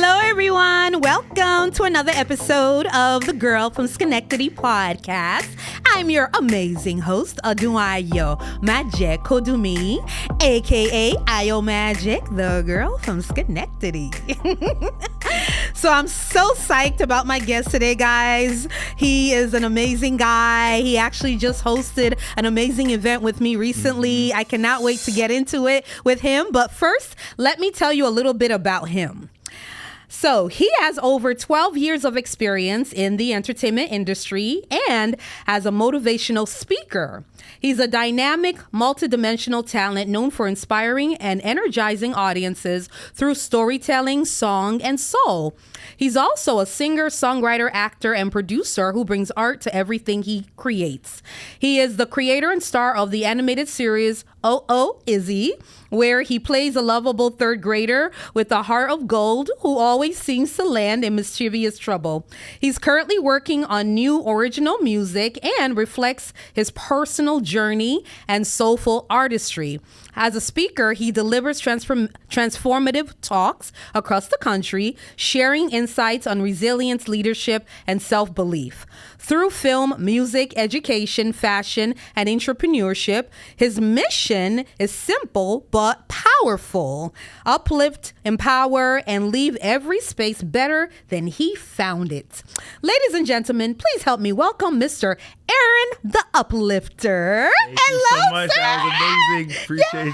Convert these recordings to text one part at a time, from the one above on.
Hello, everyone. Welcome to another episode of the Girl from Schenectady podcast. I'm your amazing host, Aduayo Magic Kodumi, aka Ayo Magic, the girl from Schenectady. So I'm so psyched about my guest today, guys. He is an amazing guy. He actually just hosted an amazing event with me recently. I cannot wait to get into it with him. But first, let me tell you a little bit about him. So he has over 12 years of experience in the entertainment industry and as a motivational speaker. He's a dynamic, multidimensional talent known for inspiring and energizing audiences through storytelling, song, and soul. He's also a singer, songwriter, actor, and producer who brings art to everything he creates. He is the creator and star of the animated series Oh Izzy, where he plays a lovable third grader with a heart of gold who always seems to land in mischievous trouble. He's currently working on new original music and reflects his personal journey and soulful artistry. As a speaker, he delivers transformative talks across the country, sharing insights on resilience, leadership, and self-belief. Through film, music, education, fashion, and entrepreneurship, his mission is simple but powerful. Uplift, empower, and leave every space better than he found it. Ladies and gentlemen, please help me welcome Mr. Aaron the Uplifter. Thank you so much. Sir. That was amazing. Appreciate you.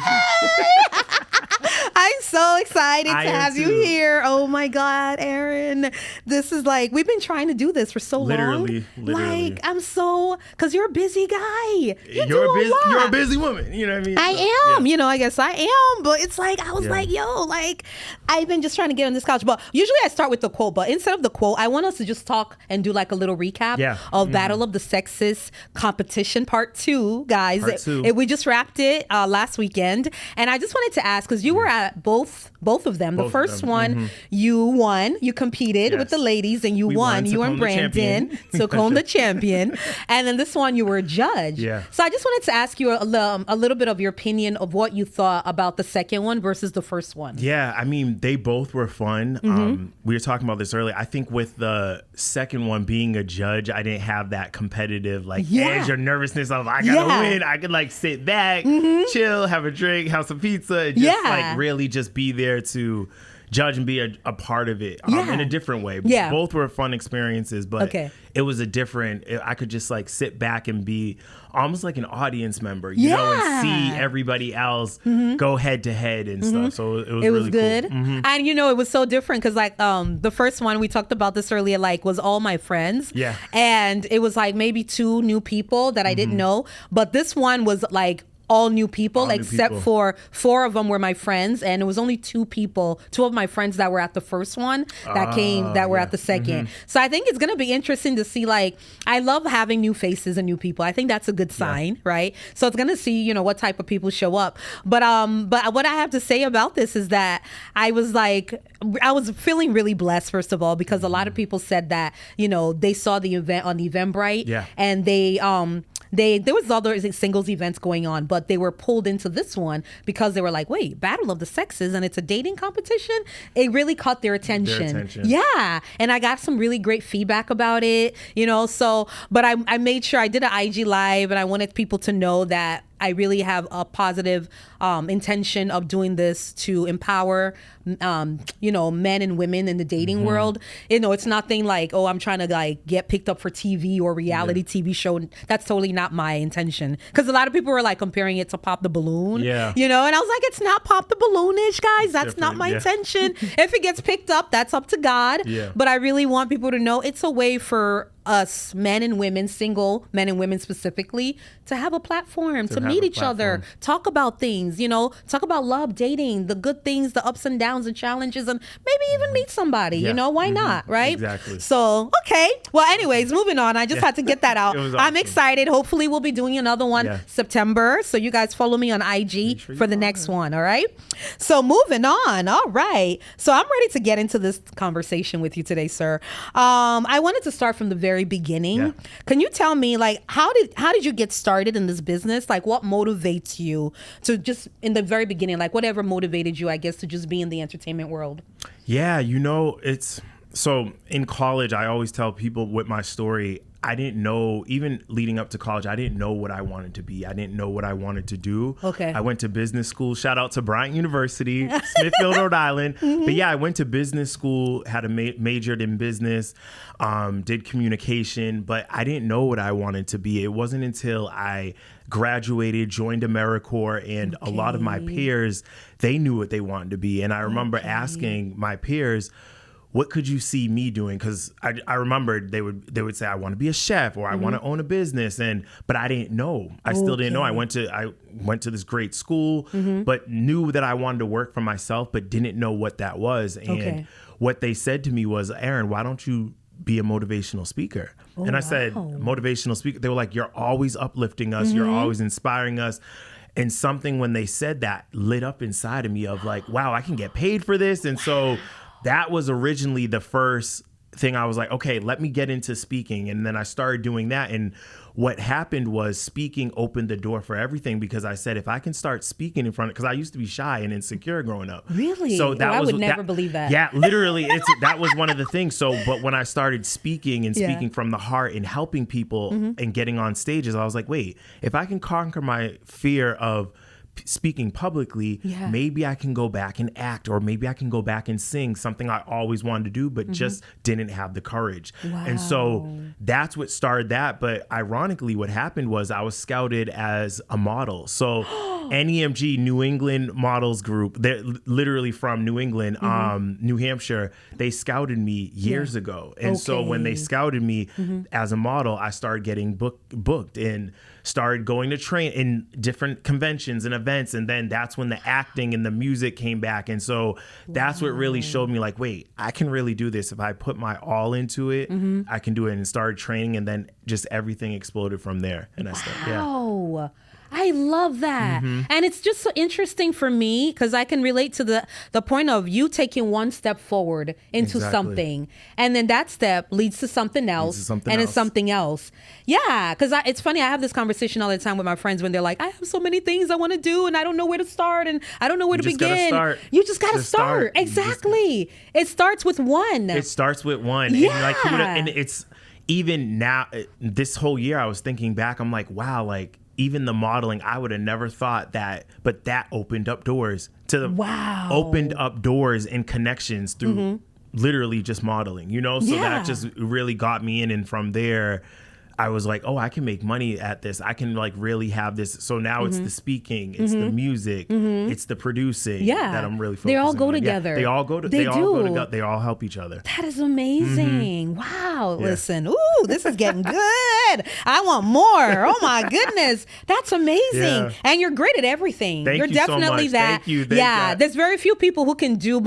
I'm so excited to have you too. here. Oh my God, Aaron. This is like, we've been trying to do this for so long. Literally. Like, I'm so, because you're a busy guy. You're a busy woman. You know what I mean? I am. Yeah. You know, I guess I am. But it's like, I was like, yo, like, I've been just trying to get on this couch. But usually I start with the quote. But instead of the quote, I want us to just talk and do like a little recap of Battle of the Sexes competition part 2, guys. Part 2. We just wrapped it last weekend. And I just wanted to ask, because you were at both of them. The first one, you won. You competed with the ladies and you won. You and Brandon took home the champion. And then this one, you were a judge. Yeah. So I just wanted to ask you a little bit of your opinion of what you thought about the second one versus the first one. Yeah, I mean, they both were fun. We were talking about this earlier. I think with the second one, being a judge, I didn't have that competitive edge or nervousness of I gotta win. I could like sit back, chill, have a drink, have some pizza, and just like really just be there to judge and be a part of it in a different way. Yeah. Both were fun experiences, but it was a different, I could just like sit back and be almost like an audience member, you know, and see everybody else go head to head and stuff. So it was really good. Cool. And you know, it was so different because like the first one, we talked about this earlier, like was all my friends. Yeah. And it was like maybe 2 new people that I didn't know. But this one was like all new people, except for 4 of them were my friends, and it was only 2 of my friends that were at the first one that were at the second. So I think it's gonna be interesting to see. Like, I love having new faces and new people. I think that's a good sign, right? So it's gonna see, you know, what type of people show up. But what I have to say about this is that I was feeling really blessed, first of all, because a lot of people said that, you know, they saw the event on Eventbrite, and there was other singles events going on, but they were pulled into this one because they were like, wait, Battle of the Sexes, and it's a dating competition? It really caught their attention. Yeah. And I got some really great feedback about it, you know, so, but I made sure I did an IG live, and I wanted people to know that I really have a positive intention of doing this to empower, you know, men and women in the dating world. You know, it's nothing like, oh, I'm trying to like get picked up for TV or reality TV show. That's totally not my intention. Because a lot of people were like comparing it to Pop the Balloon. Yeah. You know, and I was like, it's not Pop the Balloon-ish, guys. That's not my intention. If it gets picked up, that's up to God. Yeah. But I really want people to know it's a way for us, men and women, single men and women specifically, to have a platform, to meet each other, talk about things, you know, talk about love, dating, the good things, the ups and downs and challenges, and maybe even meet somebody, you know, why not, right? Exactly. So, okay. Well, anyways, moving on. I just had to get that out. Awesome. I'm excited. Hopefully we'll be doing another one September. So you guys follow me on IG for the next one, all right? So moving on. All right. So I'm ready to get into this conversation with you today, sir. I wanted to start from the very very beginning. Yeah. Can you tell me, like, how did you get started in this business? Like, what motivates you to just in the very beginning, like whatever motivated you, I guess, to just be in the entertainment world? Yeah, it's so in college, I always tell people with my story, I didn't know, even leading up to college, I didn't know what I wanted to be. I didn't know what I wanted to do. Okay. I went to business school. Shout out to Bryant University, Smithfield, Rhode Island. But yeah, I went to business school, had a majored in business, did communication, but I didn't know what I wanted to be. It wasn't until I graduated, joined AmeriCorps, and a lot of my peers, they knew what they wanted to be. And I remember asking my peers, what could you see me doing? Because I remembered they would say, I want to be a chef or I want to own a business. But I didn't know. I still didn't know. I went to this great school, but knew that I wanted to work for myself, but didn't know what that was. And what they said to me was, Aaron, why don't you be a motivational speaker? And I said, motivational speaker. They were like, you're always uplifting us. You're always inspiring us. And something when they said that lit up inside of me of like, wow, I can get paid for this. And so that was originally the first thing I was like, okay, let me get into speaking. And then I started doing that. And what happened was speaking opened the door for everything, because I said, if I can start speaking in front, because I used to be shy and insecure growing up. Really? So that I would never believe that. Yeah, literally. That was one of the things. So, but when I started speaking and speaking from the heart and helping people and getting on stages, I was like, wait, if I can conquer my fear of speaking publicly, maybe I can go back and act, or maybe I can go back and sing, something I always wanted to do, but just didn't have the courage. Wow. And so that's what started that. But ironically, what happened was I was scouted as a model. So NEMG, New England Models Group, they're literally from New England, New Hampshire. They scouted me years ago. And so when they scouted me as a model, I started getting booked and started going to train in different conventions and events. And then that's when the acting and the music came back. And so that's what really showed me like, wait, I can really do this. If I put my all into it, I can do it, and started training. And then just everything exploded from there. And I started, I love that. And it's just so interesting for me because I can relate to the point of you taking one step forward into something. And then that step leads to something else. It's something else. Yeah. Because it's funny. I have this conversation all the time with my friends when they're like, I have so many things I want to do and I don't know where to start and I don't know where to begin. You just got to start. Exactly. It starts with one. It starts with one. Yeah. And it's even now, this whole year I was thinking back, I'm like, wow, like, even the modeling, I would have never thought that, but that opened up doors opened up doors and connections through literally just modeling, So that just really got me in. And from there, I was like, oh, I can make money at this. I can like really have this. So now it's the speaking, it's the music, it's the producing that I'm really focusing on. They all go together. They all go together. They all help each other. That is amazing. Wow. Yeah. Listen, this is getting good. I want more. Oh my goodness. That's amazing. Yeah. And you're great at everything. You're definitely so much. That. Thank you. There's very few people who can do be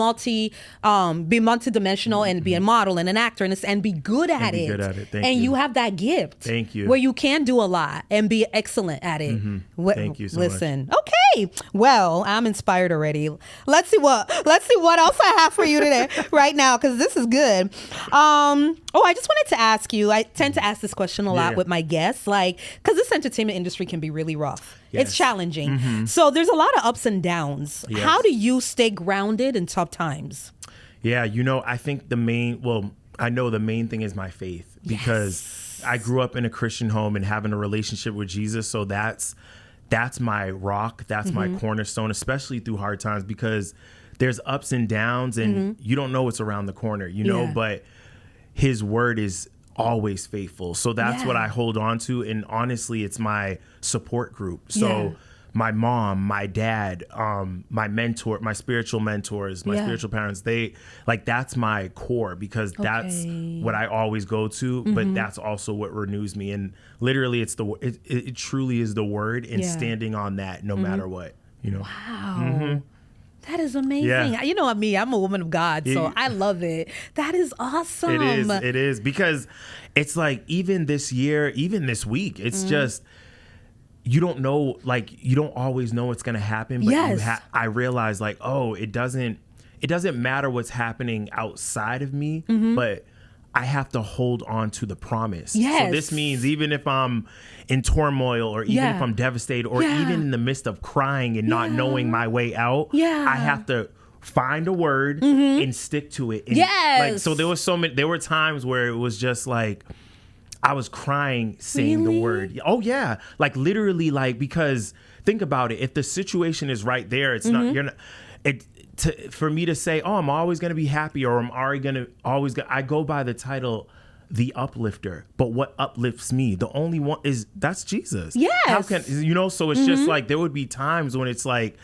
multidimensional and be a model and an actor and be good at it. Thank you. You have that gift. Thank you. Where you can do a lot and be excellent at it. Thank you so much. Okay. Well, I'm inspired already. Let's see what else I have for you today, right now, because this is good. I just wanted to ask you. I tend to ask this question a lot with my guests, like, because this entertainment industry can be really rough. Yes. It's challenging. So there's a lot of ups and downs. Yes. How do you stay grounded in tough times? Yeah, I think the main thing is my faith, because I grew up in a Christian home and having a relationship with Jesus. So that's my rock. That's my cornerstone, especially through hard times, because there's ups and downs and you don't know what's around the corner, but his word is always faithful. So that's what I hold on to. And honestly, it's my support group. So my mom, my dad, my mentor, my spiritual mentors, my spiritual parents, that's my core, because that's what I always go to, but that's also what renews me. And literally it truly is the word, and standing on that no matter what, Wow. That is amazing. Yeah. You know what, me, I'm a woman of God, so I love it. That is awesome. It is because it's like, even this year, even this week, it's just, you don't know, like, you don't always know what's going to happen. But I realize, like, it doesn't matter what's happening outside of me, but I have to hold on to the promise. Yes. So this means even if I'm in turmoil or even if I'm devastated or even in the midst of crying and not knowing my way out, I have to find a word and stick to it. And like, so there were times where it was just like, I was crying saying the word. Oh yeah. Like literally, like, because think about it. If the situation is right there, it's not, you're not, for me to say, oh, I'm always going to be happy or I'm I go by the title, the Uplifter. But what uplifts me? The only one that's Jesus. Yes. How can, so it's just like, there would be times when it's like,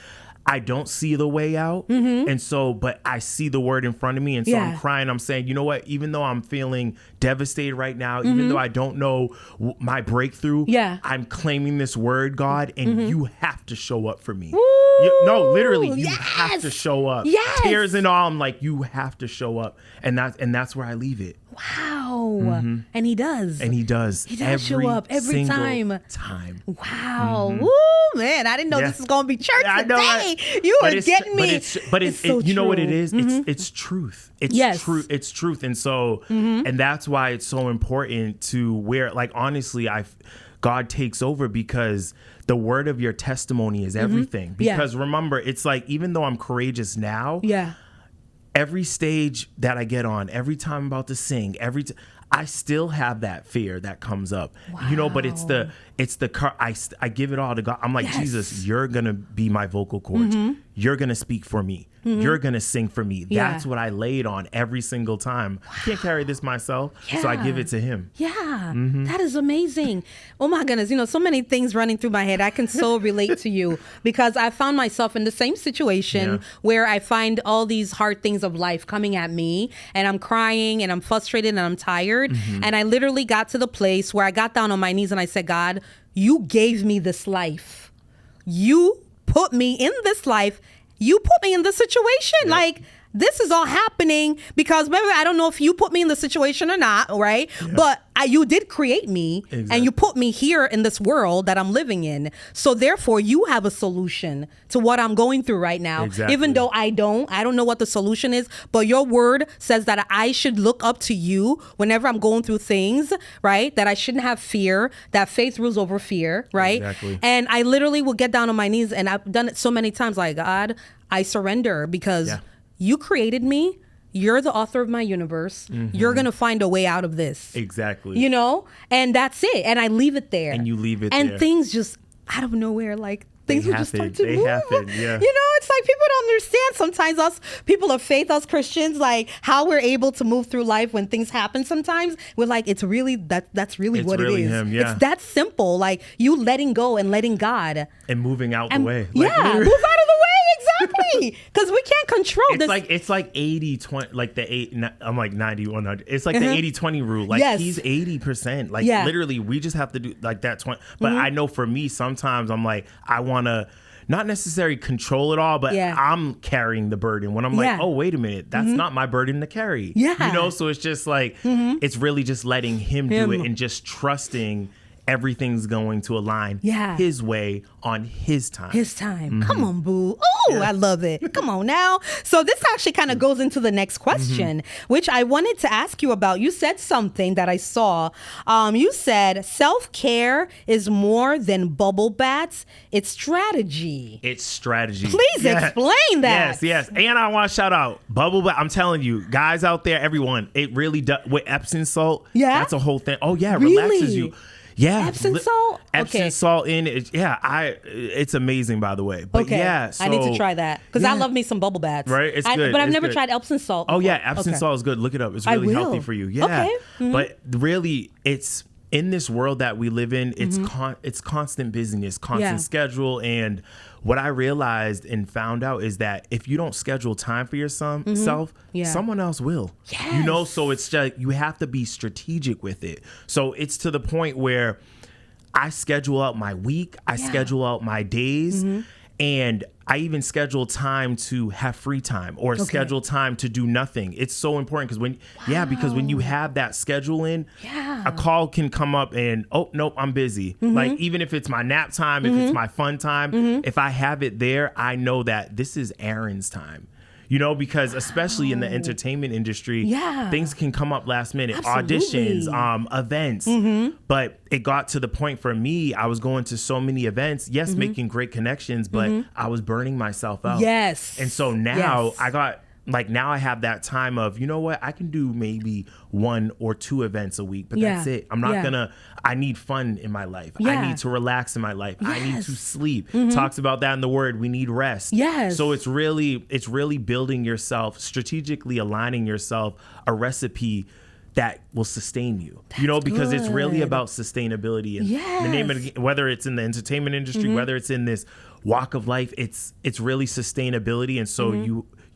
I don't see the way out. And so, but I see the word in front of me. And so I'm crying. I'm saying, you know what? Even though I'm feeling devastated right now, even though I don't know my breakthrough, I'm claiming this word, God, and you have to show up for me. No, literally, you have to show up. Tears and all, I'm like, you have to show up. And that's where I leave it. Wow. And he does. And he does. He does show up every time. Wow. Woo, man. I didn't know this was going to be church today. You are getting me. But it's so you know what it is? It's truth. It's truth. It's truth. And so, and that's why it's so important to where, like, honestly, God takes over because the word of your testimony is everything. Because remember, it's like, even though I'm courageous now, every stage that I get on, every time I'm about to sing, I still have that fear that comes up, but I give it all to God. I'm like, Jesus, you're going to be my vocal cords. You're going to speak for me. You're going to sing for me. That's what I laid on every single time. I can't carry this myself. So I give it to him. That is amazing. Oh my goodness. So many things running through my head. I can so relate to you because I found myself in the same situation where I find all these hard things of life coming at me and I'm crying and I'm frustrated and I'm tired. And I literally got to the place where I got down on my knees and I said, God, you gave me this life. You put me in this life. You put me in this situation. Like, this is all happening because maybe I don't know if you put me in the situation or not, right? But you did create me and you put me here in this world that I'm living in. So therefore, you have a solution to what I'm going through right now. Even though I don't know what the solution is, but your word says that I should look up to you whenever I'm going through things, right? That I shouldn't have fear, that faith rules over fear, right? And I literally will get down on my knees, and I've done it so many times, like, God, I surrender because you created me. You're the author of my universe. You're going to find a way out of this. And that's it. And I leave it there. And you leave it there. there. And things just out of nowhere, like, things will just start to move. Happen, It's like people don't understand sometimes, us people of faith, us Christians, like how we're able to move through life when things happen sometimes. We're like, it's really, that's really what it is. Him, It's that simple. Like you letting go and letting God. And moving out the way. Move out of the way. Exactly. Because we can't control this. It's like 80-20, like I'm like 90-100. It's like the 80-20 rule. Like he's 80%. Like literally we just have to do like that 20. But I know for me, sometimes I'm like, I want to not necessarily control it all, but I'm carrying the burden when I'm like, oh, wait a minute. That's not my burden to carry. So it's just like, it's really just letting him do it and just trusting everything's going to align his way on his time. Come on, boo. Oh, I love it. Come on now. So this actually kind of goes into the next question, which I wanted to ask you about. You said something that I saw. You said self-care is more than bubble baths. It's strategy. It's strategy. Please explain that. Yes. And I want to shout out bubble bath. I'm telling you, guys out there, everyone, it really does. With Epsom salt, that's a whole thing. Oh, yeah, relaxes you. Yeah, Epsom salt. Epsom salt in it. It's amazing, by the way. But so, I need to try that because I love me some bubble baths. Right, it's good. But I've never tried Epsom salt before. Oh yeah, Epsom salt is good. Look it up. It's really healthy for you. Yeah. But really, it's in this world that we live in. It's it's constant busyness, constant schedule, and what I realized and found out is that if you don't schedule time for yourself, someone else will. So it's just, you have to be strategic with it. So it's to the point where I schedule out my week, I schedule out my days, and I even schedule time to have free time or schedule time to do nothing. It's so important because when you have that schedule in, a call can come up and, oh, nope, I'm busy. Like even if it's my nap time, if it's my fun time, if I have it there, I know that this is Aaron's time. You know, because especially in the entertainment industry, things can come up last minute, auditions, events. But it got to the point for me, I was going to so many events, making great connections, but I was burning myself out. Yes. And so now now I have that time of, you know what, I can do maybe 1 or 2 events a week, but that's it. I'm not gonna, I need fun in my life. I need to relax in my life. I need to sleep. Talks about that in the word. We need rest. Yes. So it's really building yourself, strategically aligning yourself a recipe that will sustain you, you know, because it's really about sustainability. And the name of it, whether it's in the entertainment industry, whether it's in this walk of life, it's really sustainability. And so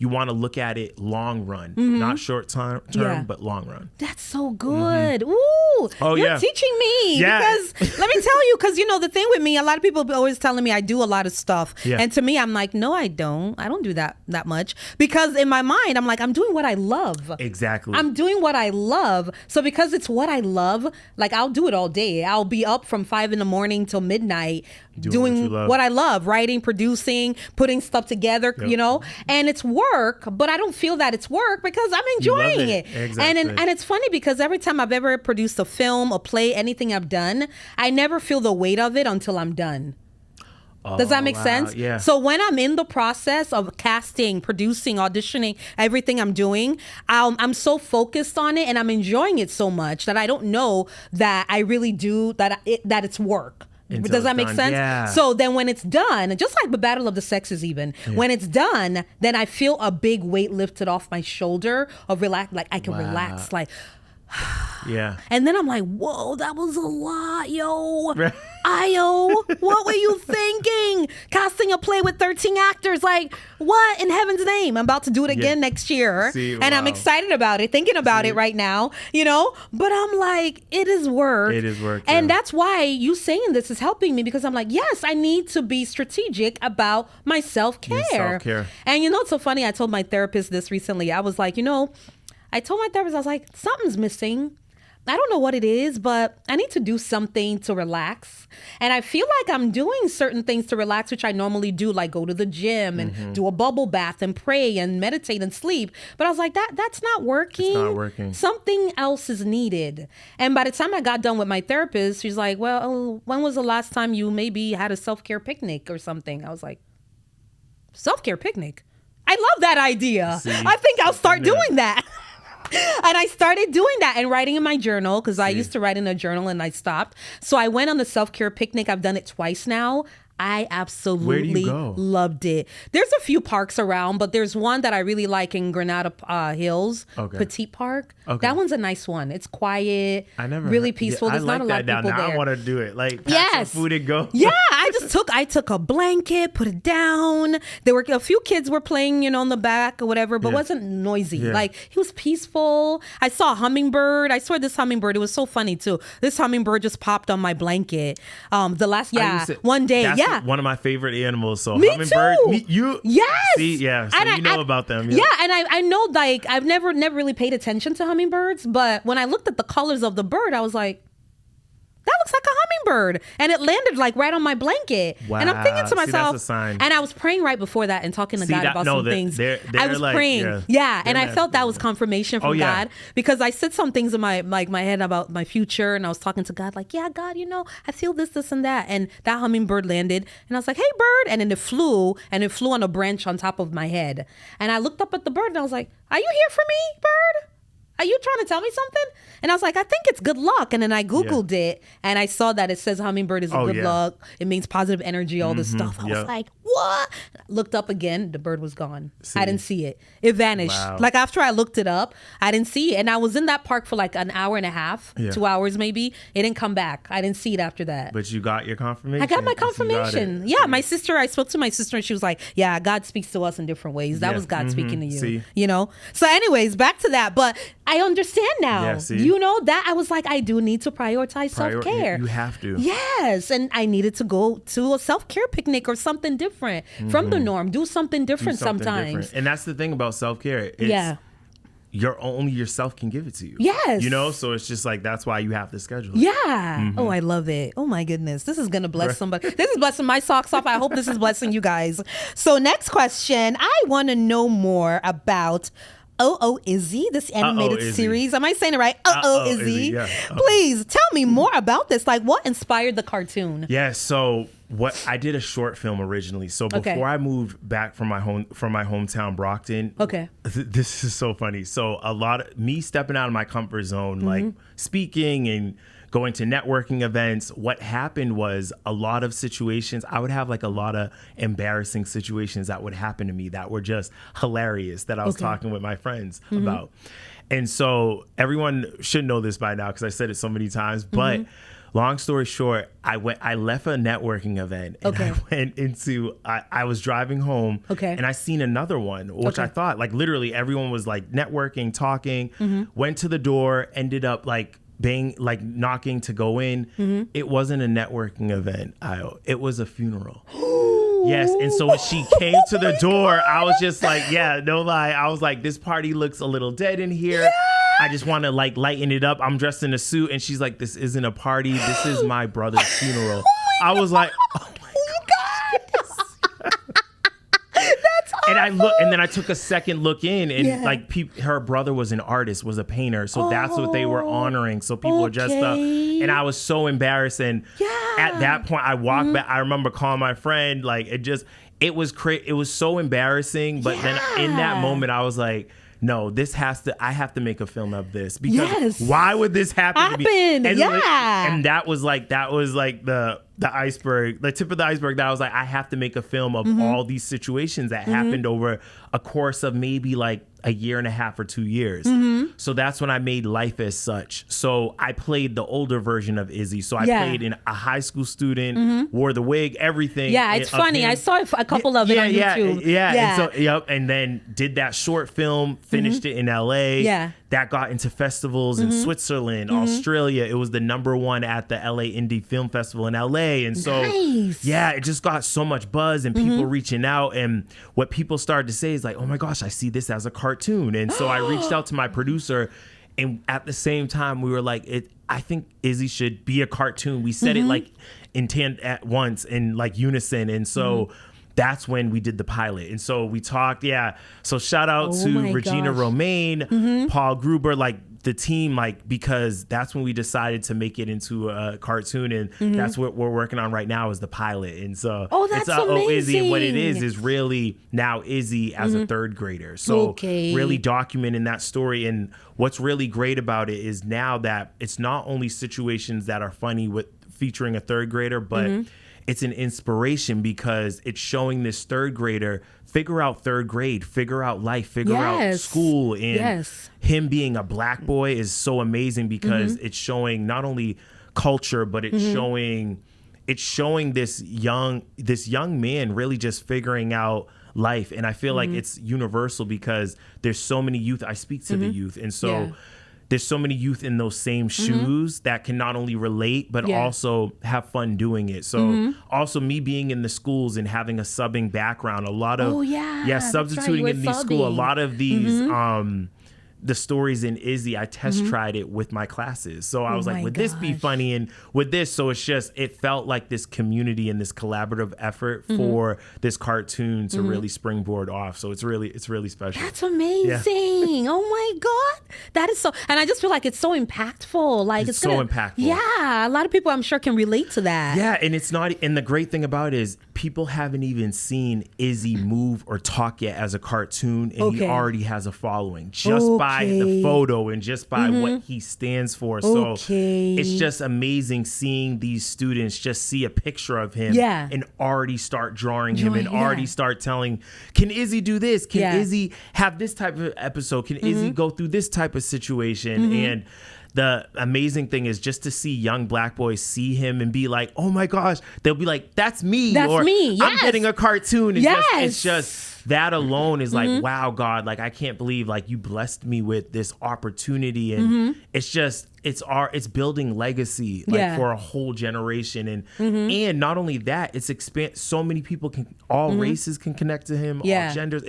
you want to look at it long run, not short term, but long run. That's so good. Ooh, you're teaching me. Because let me tell you, because you know, the thing with me, a lot of people are always telling me I do a lot of stuff. And to me, I'm like, no, I don't. I don't do that much. Because in my mind, I'm like, I'm doing what I love. Exactly. I'm doing what I love. So because it's what I love, like I'll do it all day. I'll be up from 5 a.m. till midnight doing what I love, writing, producing, putting stuff together, you know, and it's work, but I don't feel that it's work because I'm enjoying it. Exactly. And it's funny because every time I've ever produced a film, a play, anything I've done, I never feel the weight of it until I'm done. Does that make sense? Yeah. So when I'm in the process of casting, producing, auditioning, everything I'm doing, I'm so focused on it and I'm enjoying it so much that I don't know that I really do, that it's work. Does that make sense? Yeah. So then when it's done, just like the Battle of the Sexes even, when it's done, then I feel a big weight lifted off my shoulder of relax, like I can relax, like, and then I'm like, whoa, that was a lot, yo. Ayo, what were you thinking? Casting a play with 13 actors, like, what in heaven's name? I'm about to do it again next year. And I'm excited about it, thinking about it right now, you know? But I'm like, it is work. It is work. And that's why you saying this is helping me, because I'm like, yes, I need to be strategic about my self-care. Self-care. And you know, it's so funny. I told my therapist this recently. I was like, you know, I told my therapist, I was like, something's missing. I don't know what it is, but I need to do something to relax. And I feel like I'm doing certain things to relax, which I normally do, like go to the gym and do a bubble bath and pray and meditate and sleep. But I was like, that's not working. It's not working. Something else is needed. And by the time I got done with my therapist, she's like, well, when was the last time you maybe had a self-care picnic or something? I was like, self-care picnic? I love that idea. See? I think I'll start doing that. And I started doing that and writing in my journal, because I used to write in a journal and I stopped. So I went on the self-care picnic. I've done it twice now. I absolutely loved it. There's a few parks around, but there's one that I really like in Granada Hills, Petite Park. That one's a nice one. It's quiet, really peaceful. There's not a lot of people there. I want to do it. Like, pack some food and go. Yeah, I took a blanket, put it down. There were a few kids were playing, you know, in the back or whatever, but wasn't noisy. Like, it was peaceful. I saw a hummingbird. I saw this hummingbird. It was so funny too. This hummingbird just popped on my blanket. One day. One of my favorite animals. So me hummingbird. Too. You see, so and you know about them. Yeah, and I know, like, I've never really paid attention to hummingbirds, but when I looked at the colors of the bird, I was like, that looks like a hummingbird. And it landed like right on my blanket. Wow. And I'm thinking to myself, that's a sign. And I was praying right before that and talking to God about some things. I was like, praying. And I felt that was confirmation from God, because I said some things in my head about my future, and I was talking to God like, yeah, God, you know, I feel this and that. And that hummingbird landed and I was like, hey, bird. And then it flew on a branch on top of my head. And I looked up at the bird and I was like, are you here for me, bird? Are you trying to tell me something? And I was like, I think it's good luck. And then I Googled it and I saw that it says hummingbird is good luck. It means positive energy, all this stuff. I was like, what? Looked up again, the bird was gone. I didn't see it. It vanished. Wow. Like, after I looked it up, I didn't see it. And I was in that park for like an hour and a half, 2 hours maybe. It didn't come back. I didn't see it after that. But you got your confirmation. I got my confirmation. My sister, I spoke to my sister and she was like, yeah, God speaks to us in different ways. That was God speaking to you. You know? So anyways, back to that. But I understand now. You know, that I was like, I do need to prioritize self-care. You have to. Yes. And I needed to go to a self-care picnic or something different from the norm. Do something different sometimes. And that's the thing about self-care. only yourself can give it to you. Yes. You know, so it's just like, that's why you have to schedule it. Yeah. Oh, I love it. Oh my goodness. This is going to bless somebody. This is blessing my socks off. I hope this is blessing you guys. So next question. I want to know more about Izzy, this animated series. Am I saying it right? Izzy. Yeah. Please tell me more about this. Like, what inspired the cartoon? Yeah, so I did a short film originally. So before I moved back from my hometown, Brockton. This is so funny. So a lot of me stepping out of my comfort zone, like speaking and going to networking events, what happened was a lot of situations, I would have like a lot of embarrassing situations that would happen to me that were just hilarious that I was talking with my friends about. And so everyone should know this by now because I said it so many times, but long story short, I left a networking event and I went into, I was driving home and I seen another one, which I thought like literally everyone was like networking, talking, went to the door, ended up like knocking to go in. It wasn't a networking event. It was a funeral. Yes. And so when she came to the door, I was just like, yeah, no lie. I was like, this party looks a little dead in here. Yeah. I just want to like lighten it up. I'm dressed in a suit. And she's like, this isn't a party. This is my brother's funeral. I was like, oh my God. That's awful. And I look, and then I took a second look in, and like her brother was an artist, was a painter, so that's what they were honoring. So people were dressed up, and I was so embarrassed. And at that point, I walked back. I remember calling my friend. Like it was crazy. It was so embarrassing. But then in that moment, I was like, no, I have to make a film of this because why would this happen to me? And that was like the iceberg, the tip of the iceberg. That I was like, I have to make a film of all these situations that happened over a course of maybe like a year and a half or 2 years. So that's when I made Life as Such. So I played the older version of Izzy. So I played in a high school student, wore the wig, everything. Yeah, it's funny. I saw a couple of it on YouTube. Yeah. And then did that short film, finished it in LA. Yeah. That got into festivals in Switzerland, Australia. It was the #1 at the LA Indie Film Festival in LA. And so, it just got so much buzz and people reaching out. And what people started to say is like, oh my gosh, I see this as a cartoon. And so I reached out to my producer, and at the same time, we were like, I think Izzy should be a cartoon. We said it like at once in like unison. And so that's when we did the pilot. And so we talked, So shout out to Regina Romaine, Paul Gruber, like the team, like, because that's when we decided to make it into a cartoon. And that's what we're working on right now is the pilot. And so that's amazing. Izzy, and what it is really now Izzy as a third grader. So really documenting that story. And what's really great about it is now that it's not only situations that are funny with featuring a third grader, but it's an inspiration because it's showing this third grader figure out third grade, figure out life, figure out school. And him being a black boy is so amazing because it's showing not only culture, but it's showing this young man really just figuring out life. And I feel like it's universal because there's so many youth. I speak to the youth. And so there's so many youth in those same shoes that can not only relate, but also have fun doing it. So also me being in the schools and having a subbing background, a lot of, substituting in these schools, a lot of these, the stories in Izzy, I test tried it with my classes. So I was like, would this be funny? And with this, so it's just, it felt like this community and this collaborative effort for this cartoon to really springboard off. So it's really special. That's amazing. Oh my God. That is so, and I just feel like it's so impactful. Like it's so impactful. Yeah. A lot of people I'm sure can relate to that. Yeah. And it's not, and the great thing about it is people haven't even seen Izzy move or talk yet as a cartoon. And he already has a following just by the photo and just by what he stands for. So it's just amazing seeing these students just see a picture of him and already start drawing him and already start telling, can Izzy do this? Can Izzy have this type of episode? Can Izzy go through this type of situation? And the amazing thing is just to see young black boys see him and be like, oh my gosh, they'll be like, that's me. That's me. Yes. I'm getting a cartoon. And it's just that alone is like, wow, God, like I can't believe like you blessed me with this opportunity. And it's just it's building legacy like for a whole generation, and not only that, it's so many people all races can connect to him, all genders.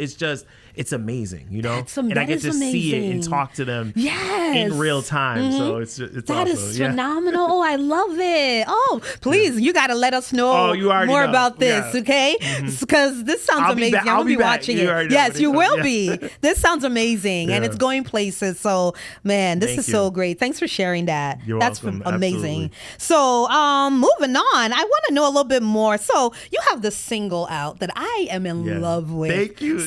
It's amazing, you know. And I get to see it and talk to them in real time. So it's that awesome. is phenomenal. Oh, I love it. Oh, please, you got to let us know more about this, okay? Because this sounds amazing. I'm gonna be watching it. Yes, you will be. This sounds amazing, and it's going places. So, man, this is so great. Thanks for sharing that. That's welcome. Amazing. Absolutely. So, moving on, I want to know a little bit more. So, you have the single out that I am in love with. Thank you.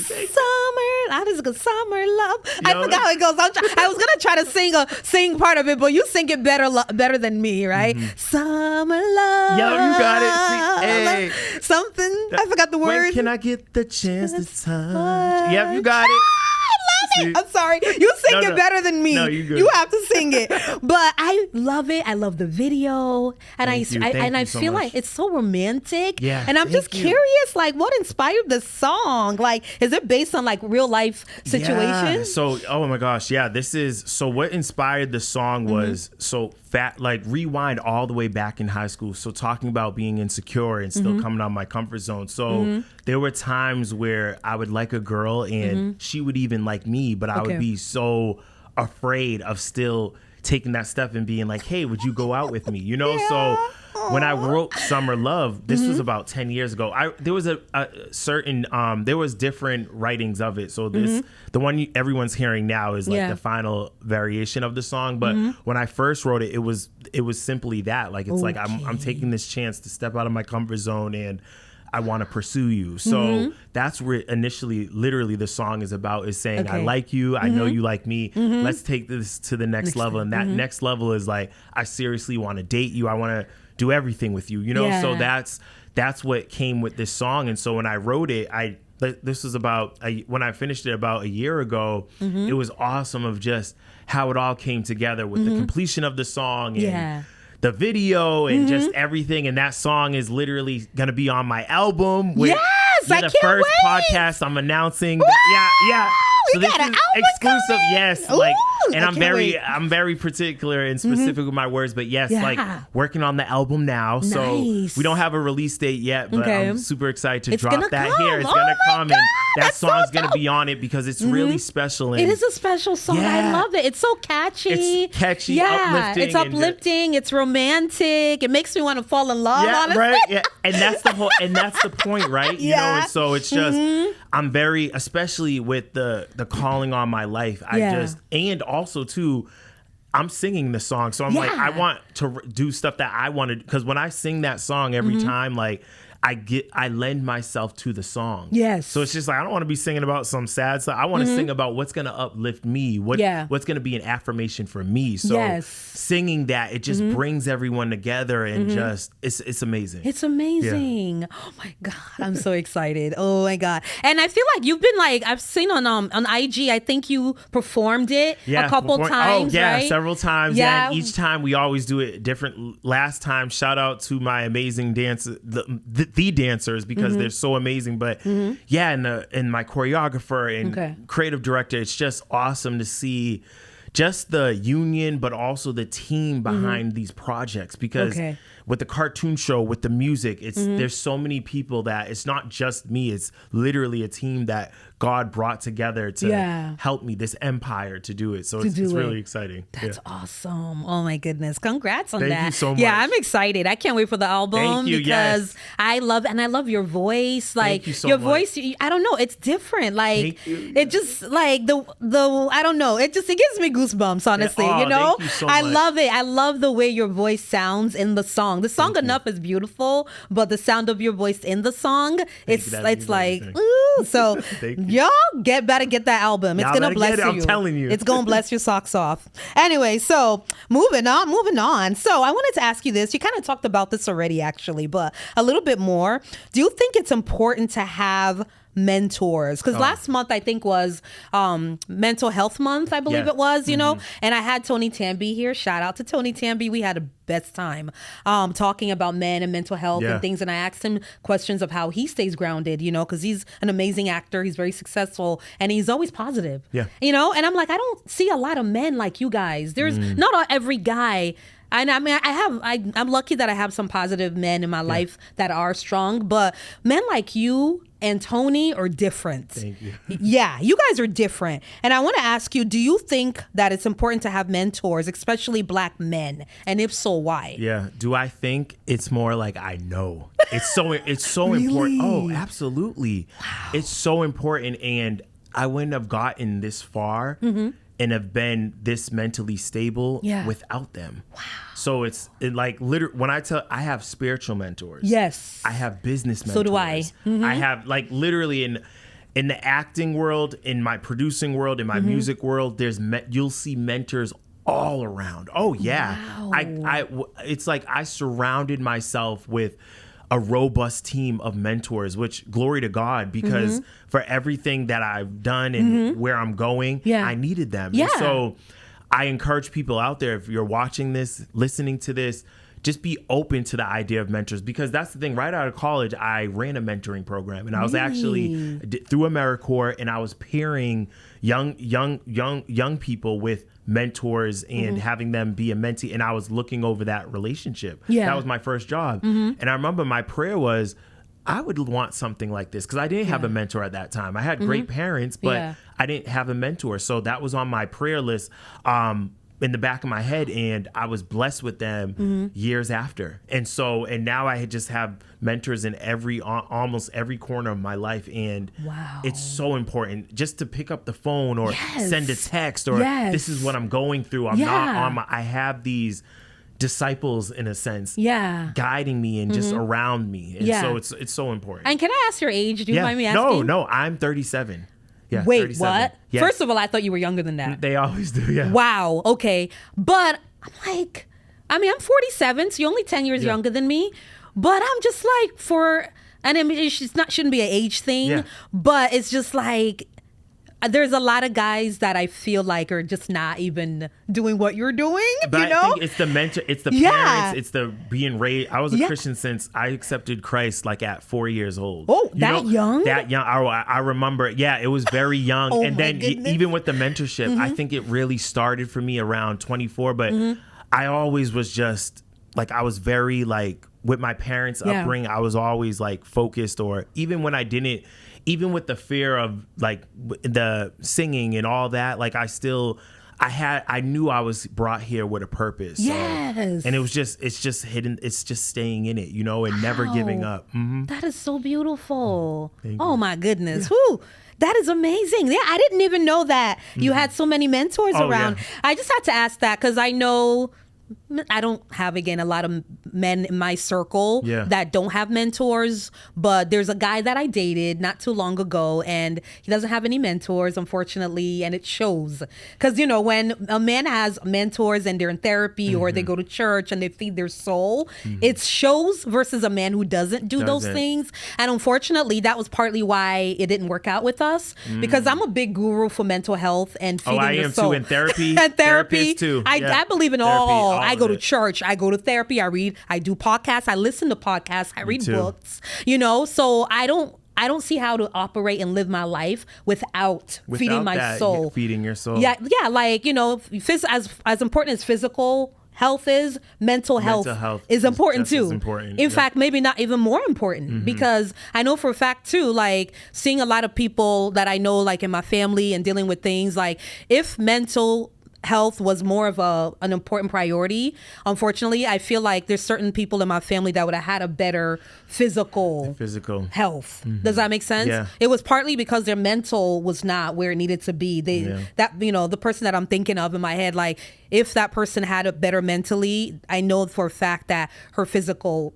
That is a good summer love. I forgot how it goes. I was gonna try to sing part of it, but you sing it better than me, right? Summer love. Yo, you got it. Hey. Something. I forgot the words. When can I get the chance to touch? Yep, you got it. I'm sorry. You sing it better than me. No, you good. You have to sing it. But I love it. I love the video. And I feel like it's so romantic. Yeah. And I'm just curious, like, what inspired the song? Like, is it based on like real life situations? Yeah. So, oh my gosh. Yeah. So what inspired the song was rewind all the way back in high school. So talking about being insecure and still coming out of my comfort zone. So there were times where I would like a girl and she would even like me, but I would be so afraid of still taking that step and being like, hey, would you go out with me? You know? So when I wrote Summer Love, this was about 10 years ago. There was a certain, there was different writings of it. So the one everyone's hearing now is like the final variation of the song. But when I first wrote it, it was simply that. Like, it's like, I'm taking this chance to step out of my comfort zone and I want to pursue you. So that's where initially, literally, the song is about, is saying, I like you. I know you like me. Let's take this to the next level. And that next level is like, I seriously want to date you. I want to do everything with you, you know? So that's what came with this song. And so when I wrote it, this was when I finished it about a year ago, it was awesome of just how it all came together with the completion of the song and the video and just everything. And that song is literally going to be on my album. Yes, I can't wait. The first podcast I'm announcing. Yeah. So this is exclusive. Yes. Ooh, like, and I'm very particular and specific with my words, but yes, like working on the album now. Nice. So we don't have a release date yet, but I'm super excited to drop that here. It's going to to come. And that song's going to be on it because it's really special. And it is a special song. I love it. It's so catchy. It's catchy, uplifting. It's uplifting. It's romantic. It makes me want to fall in love, honestly. Right. Yeah. And that's the point, right? You know, and so it's just, I'm very, especially with the calling on my life. And also too, I'm singing this song. So I'm like, I want to do stuff that I wanted. Because when I sing that song every time, like, I lend myself to the song. Yes. So it's just like, I don't want to be singing about some sad stuff. I want to sing about what's going to uplift me. What's going to be an affirmation for me. So singing that, it just brings everyone together and just, it's amazing. It's amazing. Yeah. Oh my God. I'm so excited. Oh my God. And I feel like you've been like, I've seen on IG, I think you performed it a couple times, right? Several times. Yeah. And each time we always do it different. Last time, shout out to my amazing dancers, the dancers, because they're so amazing. But and my choreographer and creative director, it's just awesome to see just the union, but also the team behind these projects, because with the cartoon show, with the music, there's so many people that it's not just me, it's literally a team that God brought together to help me, this empire, to do it. So it's really exciting. That's awesome. Oh my goodness. Congrats on that. Thank you so much. Yeah, I'm excited. I can't wait for the album. Thank you, because I love your voice. Like, thank you so your much. voice, I don't know, it's different. Like, it just like the I don't know, it gives me goosebumps, honestly. You know? Thank you so I much. love it. I love the way your voice sounds in the song. The song enough is beautiful, but the sound of your voice in the song, it's like, ooh. So y'all better get that album. It's gonna bless you. I'm telling you. It's gonna bless your socks off. Anyway, so moving on. So I wanted to ask you this. You kind of talked about this already, actually, but a little bit more. Do you think it's important to have mentors? Because last month I think was mental health month, I believe it was, you know, and I had Tony Tamby here. Shout out to Tony Tamby. We had a best time talking about men and mental health and things. And I asked him questions of how he stays grounded, you know, because he's an amazing actor. He's very successful and he's always positive, you know, and I'm like, I don't see a lot of men like you guys. There's not every guy. And I mean, I'm lucky that I have some positive men in my life that are strong, but men like you and Tony are different. Thank you. Yeah, you guys are different. And I want to ask you, do you think that it's important to have mentors, especially Black men? And if so, why? Yeah. Do I think? It's more like I know. It's so Really? important. Oh, absolutely. Wow. It's so important. And I wouldn't have gotten this far and have been this mentally stable without them. Wow. So it's like literally when I have spiritual mentors. Yes. I have business mentors. So do I. I have like literally in the acting world, in my producing world, in my music world, you'll see mentors all around. Oh yeah. Wow. It's like I surrounded myself with a robust team of mentors, which glory to God, because for everything that I've done and where I'm going, I needed them. Yeah. And so I encourage people out there, if you're watching this, listening to this, just be open to the idea of mentors, because that's the thing. Right out of college, I ran a mentoring program, and I was actually through AmeriCorps, and I was pairing young people with mentors and having them be a mentee, and I was looking over that relationship. That was my first job. And I remember my prayer was, I would want something like this, because I didn't have a mentor at that time. I had great parents, but I didn't have a mentor. So that was on my prayer list in the back of my head, and I was blessed with them years after. And now I just have mentors in almost every corner of my life. And it's so important just to pick up the phone or send a text or this is what I'm going through. I'm not on I have these disciples in a sense guiding me and just around me. And so it's so important. And can I ask your age? Do you mind me asking? No, I'm 37. Yeah, wait, 37. what? Yes. First of all, I thought you were younger than that. They always do, yeah. Wow, okay. But I'm 47, so you're only 10 years younger than me. But I'm just like, and I mean, it shouldn't be an age thing, but it's just like, there's a lot of guys that I feel like are just not even doing what you're doing. But you know? I think it's the mentor, it's the parents, it's the being raised. I was a Christian since I accepted Christ like at 4 years old. Oh, young? That young. I remember. Yeah, it was very young. And then even with the mentorship, I think it really started for me around 24. But I always was just like, I was very like with my parents' upbringing. I was always like focused, or even when I didn't. Even with the fear of like the singing and all that, like I knew I was brought here with a purpose. Yes. And it's just hidden. It's just staying in it, you know, and never giving up. That is so beautiful. Thank oh you. my goodness. Whew. That is amazing. Yeah, I didn't even know that you had so many mentors around. Yeah. I just had to ask that because I know I don't have, again, a lot of men in my circle that don't have mentors, but there's a guy that I dated not too long ago, and he doesn't have any mentors, unfortunately, and it shows. Because, you know, when a man has mentors and they're in therapy or they go to church and they feed their soul, it shows versus a man who doesn't do those things. And unfortunately, that was partly why it didn't work out with us, because I'm a big guru for mental health and feeding the soul. I am too, in therapy. And therapy. Too. I believe in therapy, all. I go to church, I go to therapy, I read, I do podcasts, I listen to podcasts, I read books, you know, so I don't see how to operate and live my life without feeding my soul. Feeding your soul. Yeah, like, you know, as important as physical health is, mental health is important too. In fact, maybe not even more important, because I know for a fact too, like seeing a lot of people that I know, like in my family and dealing with things, like if mental health was more of an important priority, unfortunately, I feel like there's certain people in my family that would have had a better physical health. Does that make sense? Yeah. It was partly because their mental was not where it needed to be. That, you know, the person that I'm thinking of in my head, like if that person had it better mentally, I know for a fact that her physical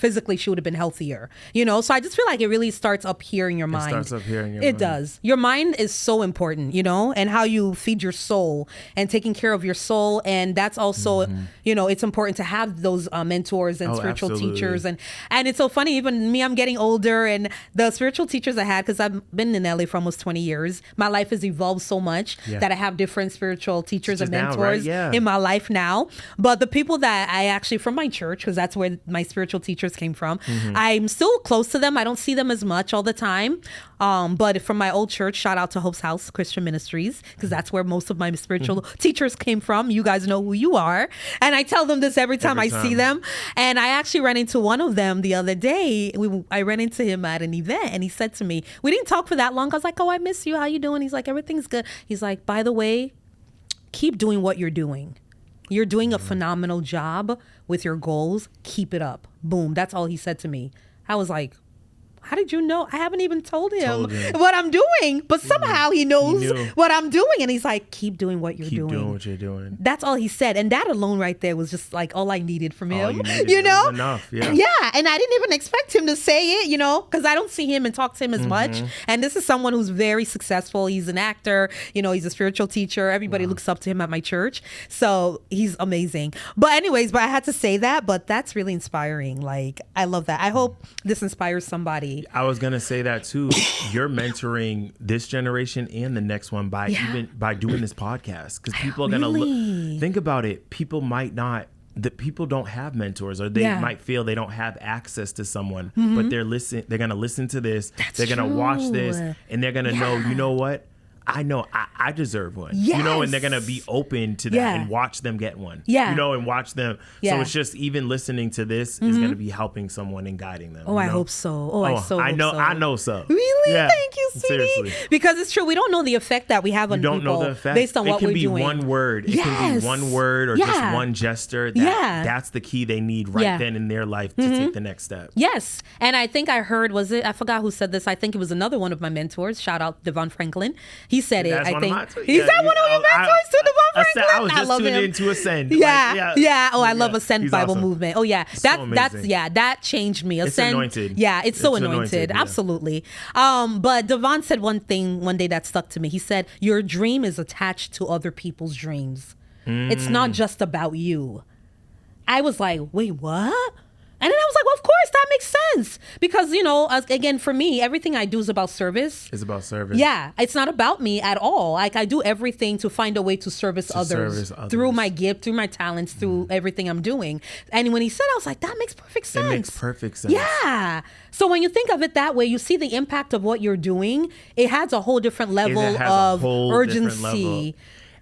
physically she would have been healthier, you know? So I just feel like it really starts up here in your mind. It starts up here in your mind. It does. Your mind is so important, you know, and how you feed your soul and taking care of your soul. And that's also, you know, it's important to have those mentors and spiritual teachers. And it's so funny, even me, I'm getting older, and the spiritual teachers I had, because I've been in LA for almost 20 years, my life has evolved so much that I have different spiritual teachers and mentors in my life now. But the people that I actually, from my church, because that's where my spiritual teachers came from, I'm still close to them. I don't see them as much all the time. But from my old church, shout out to Hope's House Christian Ministries, because that's where most of my spiritual teachers came from. You guys know who you are. And I tell them this every time I see them. And I actually ran into one of them the other day. I ran into him at an event, and he said to me, we didn't talk for that long. I was like, oh, I miss you. How you doing? He's like, everything's good. He's like, by the way, keep doing what you're doing. You're doing a phenomenal job with your goals. Keep it up. Boom. That's all he said to me. I was like, how did you know? I haven't even told him what I'm doing, but somehow he knows what I'm doing. And he's like, keep doing what you're doing. Keep doing what you're doing. That's all he said. And that alone right there was just like all I needed from him. You know? Enough, yeah. And I didn't even expect him to say it, you know, because I don't see him and talk to him as much. And this is someone who's very successful. He's an actor, you know, he's a spiritual teacher. Everybody looks up to him at my church. So he's amazing. But anyways, I had to say that, but that's really inspiring. Like, I love that. I hope this inspires somebody. I was gonna say that too. You're mentoring this generation and the next one by doing this podcast, because people are gonna think about it. People might not. That people don't have mentors, or they might feel they don't have access to someone, but they're gonna listen to this. They're gonna watch this, and they're gonna know. You know what? I know I deserve one, you know, and they're going to be open to that and watch them get one, you know, and watch them. So it's just even listening to this is going to be helping someone and guiding them. Oh, I hope so. I know so. Really? Yeah. Thank you, sweetie. Seriously. Because it's true. We don't know the effect that we have on people know the effect. Based on what we're doing. It can be one word. It can be one word or just one gesture. That's the key they need then in their life to take the next step. Yes. And I think I heard, I forgot who said this. I think it was another one of my mentors. Shout out Devon Franklin. He said it. I think he's one of your mentors too, Devon Franklin. I was just tuning into Ascend. Yeah. Oh, I love Ascend Bible Movement. Oh yeah, that changed me. Ascend. It's anointed. Yeah, it's so anointed. Absolutely. But Devon said one thing one day that stuck to me. He said, "Your dream is attached to other people's dreams. It's not just about you." I was like, wait, what? And then I was like, well, of course, that makes sense. Because, you know, again, for me, everything I do is about service. It's about service. Yeah. It's not about me at all. Like, I do everything to find a way to service others through my gift, through my talents, through everything I'm doing. And when he said, I was like, that makes perfect sense. It makes perfect sense. Yeah. So when you think of it that way, you see the impact of what you're doing. It has a whole different level of urgency.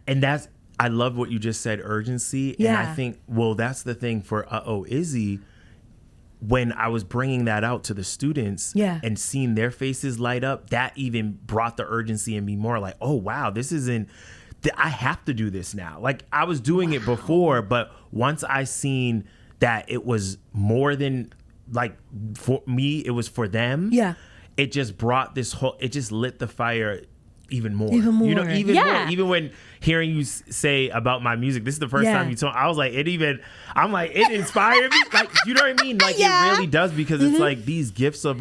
And I love what you just said, urgency. Yeah. And I think, that's the thing for Izzy. When I was bringing that out to the students and seeing their faces light up, that even brought the urgency in me more, like, oh, wow, this isn't, I have to do this now. Like, I was doing it before, but once I seen that it was more than, like, for me, it was for them. Yeah. It just brought it just lit the fire even more. You know, more. Even when hearing you say about my music, this is the first time you told, I was like, it inspired me. Like, you know what I mean? Like, it really does, because it's like these gifts of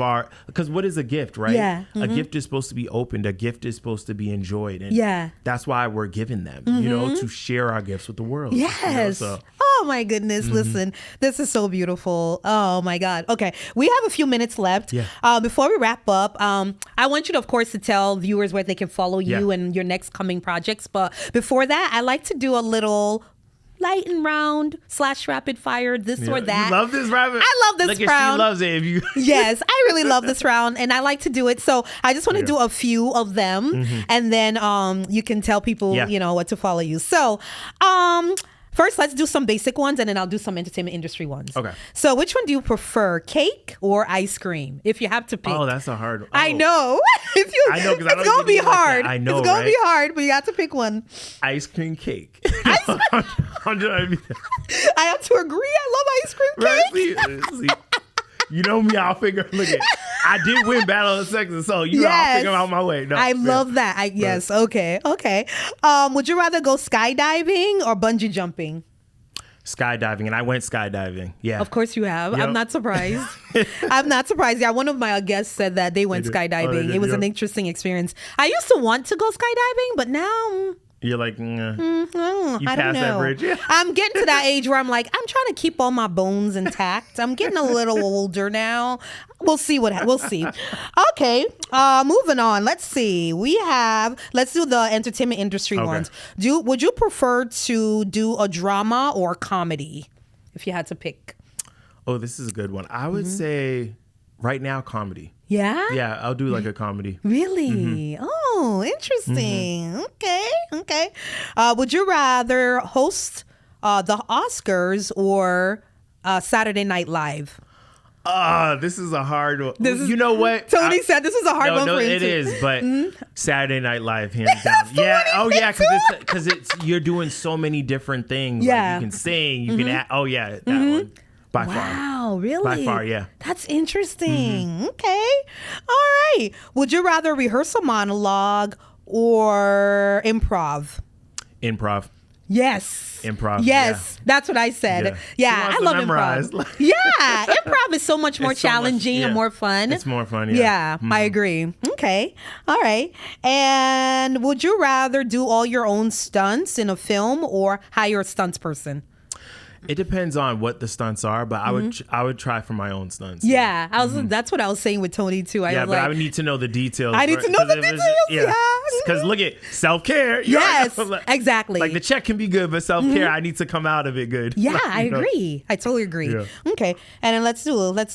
because what is a gift, right? Yeah. A gift is supposed to be opened. A gift is supposed to be enjoyed. And that's why we're given them, you know, to share our gifts with the world. Yes. You know, so. Oh my goodness. Listen, this is so beautiful. Oh my God. Okay. We have a few minutes left. Yeah. Before we wrap up, I want you to, of course, to tell viewers where they can follow you and your next coming projects. But before that, I like to do a little lightning round / rapid fire, this or that. You love this rapid? I love this round. She loves it. Yes, I really love this round, and I like to do it. So I just want to do a few of them, and then you can tell people, you know, what to follow you. So first, let's do some basic ones, and then I'll do some entertainment industry ones. Okay. So which one do you prefer, cake or ice cream? If you have to pick. Oh, that's a hard one. I know. I know, because I don't it's going to be hard. I know, it's going to be hard, but you have to pick one. Ice cream cake. I have to agree. I love ice cream cake. See, you know me, I'll figure. Look at, I did win Battle of the Sexes, so you know I'll figure out my way. No, I love that. Yes. Okay. Would you rather go skydiving or bungee jumping? Skydiving, and I went skydiving. Yeah. Of course you have. Yep. I'm not surprised. I'm not surprised. Yeah, one of my guests said that they went skydiving. they did, It was an yep. interesting experience. I used to want to go skydiving, but now You're like, you I don't passed that know. bridge. I'm getting to that age where I'm like, I'm trying to keep all my bones intact. I'm getting a little older now. We'll see we'll see. Okay, moving on. Let's see. Let's do the entertainment industry ones. Would you prefer to do a drama or comedy if you had to pick? Oh, this is a good one. I would say right now comedy. Yeah? Yeah, I'll do like a comedy. Really? Oh, interesting. Okay. Would you rather host the Oscars or Saturday Night Live? This is a hard one. You know what? Tony said this was a hard one for him it too. is, but Saturday Night Live, hands down. Yeah. Oh, yeah, because it's you're doing so many different things. Yeah. Like you can sing, you can act. Oh, yeah, that one. By far. Wow, really? By far, yeah. That's interesting. Okay. All right. Would you rather rehearse a monologue or improv? Improv. Yes. Improv. Yes. That's what I said. Yeah, I love memorize? improv. Yeah. Improv is so much more It's so much- challenging and yeah. more fun. It's more fun, Yeah, I agree. Okay. All right. And would you rather do all your own stunts in a film or hire a stunts person? It depends on what the stunts are, but I would try for my own stunts. Yeah, that's what I was saying with Tony too. Yeah, was but like, I would need to know the details. I need to know the details. Yeah. Because look at self-care. Yes, exactly. Like the check can be good, but self-care, I need to come out of it good. Yeah, Like, I agree. I totally agree. Yeah. Okay, and then let's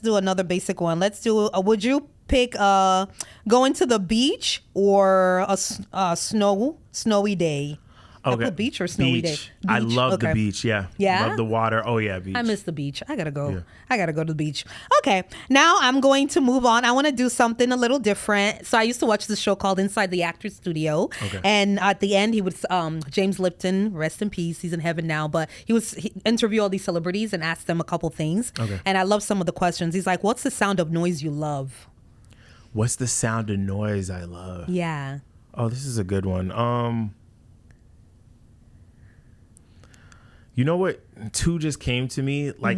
do another basic one. Let's do. Would you pick going to the beach or a snowy day? I put beach or snowy day? Beach. I love the beach. Yeah. Yeah? Love the water. Oh yeah, beach. I miss the beach. I gotta go. Yeah. I gotta go to the beach. Okay, now I'm going to move on. I want to do something a little different. So I used to watch this show called Inside the Actors Studio, and at the end he would James Lipton, rest in peace. He's in heaven now, but he interview all these celebrities and ask them a couple things. Okay. And I love some of the questions. He's like, "What's the sound of noise you love?" What's the sound of noise I love? Yeah. Oh, this is a good one. You know what? Two just came to me, like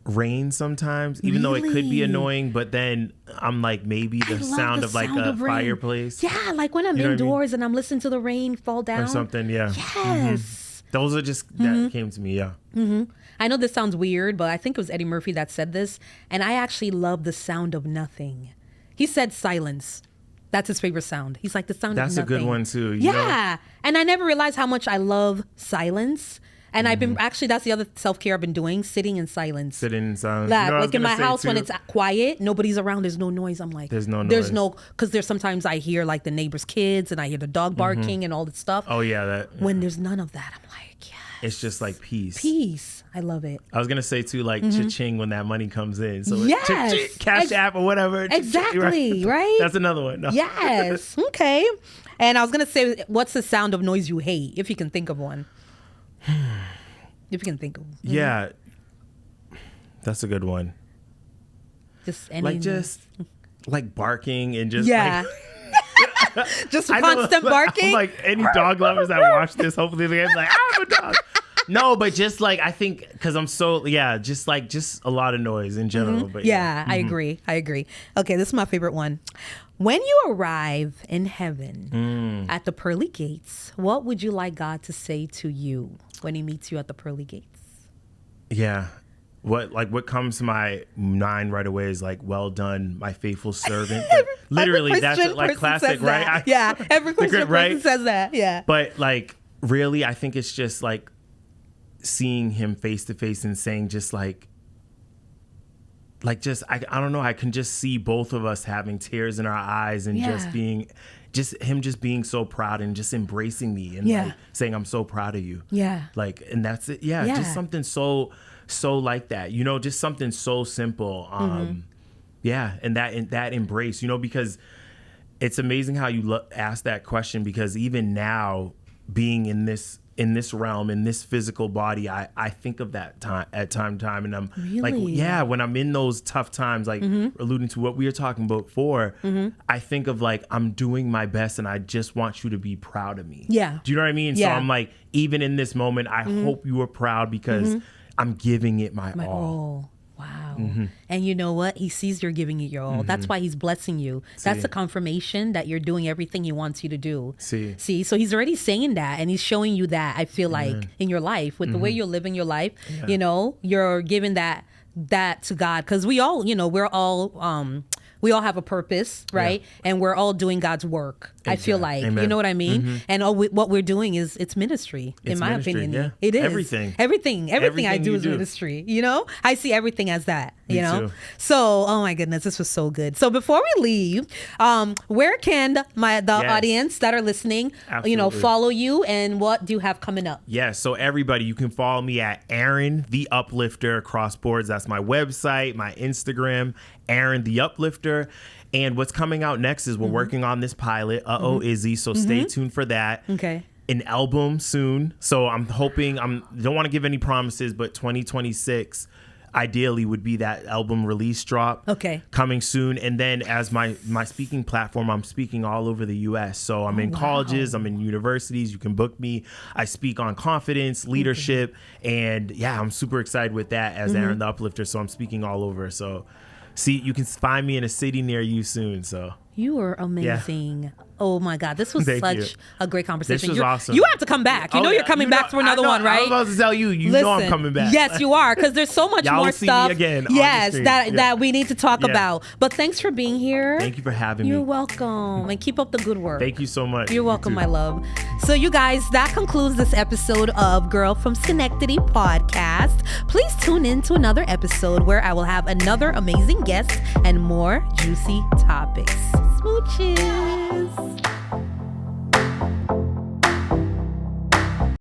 rain sometimes, even though it could be annoying, but then I'm like, maybe the sound of like a fireplace. Yeah, like when I'm You know what I indoors and I'm listening to the rain fall down. Or something, yeah. Yes. Those are just, that came to me, yeah. I know this sounds weird, but I think it was Eddie Murphy that said this, and I actually love the sound of nothing. He said silence. That's his favorite sound. He's like the sound of nothing. That's a good one too. Yeah. And I never realized how much I love silence. And I've been that's the other self-care I've been doing, sitting in silence. Sitting in silence. Like in my house when it's quiet, nobody's around, there's no noise. I'm like, there's no noise. Because there's sometimes I hear like the neighbor's kids and I hear the dog barking and all that stuff. Oh yeah, When there's none of that, I'm like, yeah. It's just like peace. Peace. I love it. I was gonna say too, like cha-ching when that money comes in. So Yes. Cash App or whatever. Exactly, right? That's another one. No. Yes. Okay. And I was gonna say, what's the sound of noise you hate, if you can think of one? If you can think of one. Yeah. That's a good one. Just any Like just like barking and just yeah. like, Just I know, constant barking. I'm like any dog lovers that watch this, hopefully they're like, I have a dog. No, but just like I think because I'm so just a lot of noise in general. But yeah, I agree. Okay, this is my favorite one. When you arrive in heaven at the pearly gates, what would you like God to say to you when he meets you at the pearly gates? Yeah. What comes to my mind right away is like, well done, my faithful servant. Literally, that's like classic, right? Yeah, every Christian right? person says that. Yeah. But like, really, I think it's just like seeing him face to face and saying just like just I don't know, I can just see both of us having tears in our eyes and just being so proud and just embracing me and like saying I'm so proud of you. Yeah. Like, and that's it. Yeah. Just something so like that, just something so simple. Yeah. And that embrace, because it's amazing how you ask that question, because even now being in this in this realm, in this physical body, I think of that time at time, and I'm like, yeah, when I'm in those tough times, like alluding to what we were talking about before, I think of like, I'm doing my best and I just want you to be proud of me. Yeah. Do you know what I mean? Yeah. So I'm like, even in this moment, I hope you are proud because I'm giving it my all. Wow. And you know what? He sees you're giving it your all. That's why he's blessing you. That's the confirmation that you're doing everything he wants you to do. See, so he's already saying that and he's showing you that, I feel like, in your life, with the way you're living your life, you know, you're giving that to God. Because we all, you know, we all have a purpose, right? Yeah. And we're all doing God's work. Exactly. I feel like, you know what I mean? And what we're doing it's ministry, in my opinion. Yeah. It is. Everything I do is ministry, you know? I see everything as that, you know? Too. So, oh my goodness, this was so good. So before we leave, where can the audience that are listening, you know, follow you, and what do you have coming up? Yes, so everybody, you can follow me at Aaron the Uplifter across boards. That's my website, my Instagram, Aaron the Uplifter. And what's coming out next is we're working on this pilot, Izzy. So stay tuned for that. Okay. An album soon. So I'm hoping, don't want to give any promises, but 2026 ideally would be that album release drop. Okay. Coming soon. And then as my speaking platform, I'm speaking all over the U.S. So I'm in colleges, I'm in universities. You can book me. I speak on confidence, leadership. And yeah, I'm super excited with that as Aaron the Uplifter. So I'm speaking all over. So see, you can find me in a city near you soon. So you are amazing. Yeah. Oh my God, this was such a great conversation. This was awesome. You have to come back. You know you're coming back for another one, right? I was about to tell you. Listen, know I'm coming back. Yes, you are, because there's so much more stuff. Me again that we need to talk about. But thanks for being here. Thank you for having me. You're welcome, and keep up the good work. Thank you so much. You're welcome, my love. So you guys, that concludes this episode of Girl from Schenectady podcast. Please tune in to another episode where I will have another amazing guest and more juicy topics. Smooches.